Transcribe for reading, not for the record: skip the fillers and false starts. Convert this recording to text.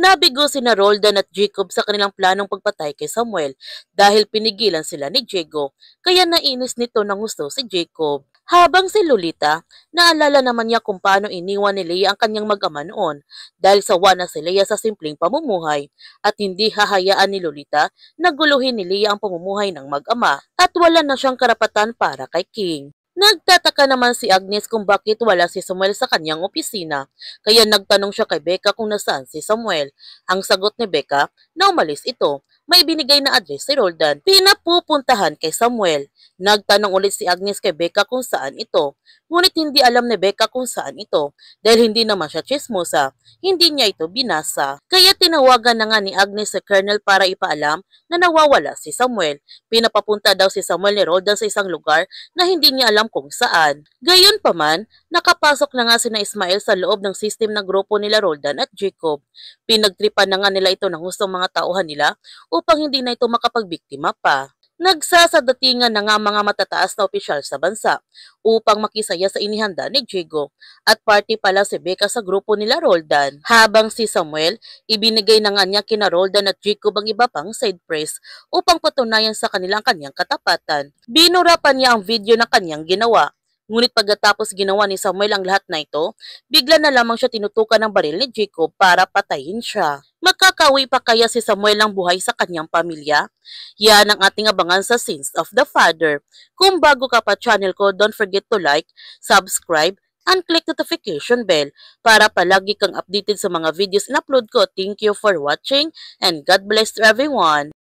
Nabigo sina Roldan at Jacob sa kanilang planong pagpatay kay Samuel dahil pinigilan sila ni Diego, kaya nainis nito ng gusto si Jacob. Habang si Lolita, naalala naman niya kung paano iniwan ni Leia ang kanyang mag-ama noon dahil sawa na si Leia sa simpleng pamumuhay at hindi hahayaan ni Lolita na guluhin ni Leia ang pamumuhay ng mag-ama at wala na siyang karapatan para kay King. Nagtataka naman si Agnes kung bakit wala si Samuel sa kanyang opisina, kaya nagtanong siya kay Becca kung nasaan si Samuel. Ang sagot ni Becca na umalis ito. May binigay na address si Roldan. Pinapupuntahan kay Samuel. Nagtanong ulit si Agnes kay Becca kung saan ito. Ngunit hindi alam ni Becca kung saan ito dahil hindi naman siya chismosa. Hindi niya ito binasa. Kaya tinawagan na nga ni Agnes si Colonel para ipaalam na nawawala si Samuel. Pinapapunta daw si Samuel ni Roldan sa isang lugar na hindi niya alam kung saan. Gayunpaman, nakapasok na nga sina Ismael sa loob ng system ng grupo nila Roldan at Jacob. Pinagtripan na nga nila ito ng gustong mga tauhan nila upang hindi na ito makapagbiktima pa. Nagsasadatingan na nga mga matataas na opisyal sa bansa upang makisaya sa inihanda ni Diego at party pala si Becca sa grupo nila Roldan. Habang si Samuel, ibinigay na nga niya kina Roldan at Jacob ang iba pang side press upang patunayan sa kanilang kanyang katapatan. Binura pa niya ang video na kanyang ginawa. Ngunit pagkatapos ginawa ni Samuel ang lahat na ito, bigla na lamang siya tinutukan ng baril ni Jacob para patayin siya. Magkakawi pa kaya si Samuel ng buhay sa kanyang pamilya? Yan ang ating abangan sa Sins of the Father. Kung bago ka pa channel ko, don't forget to like, subscribe, and click notification bell para palagi kang updated sa mga videos in upload ko. Thank you for watching and God bless to everyone.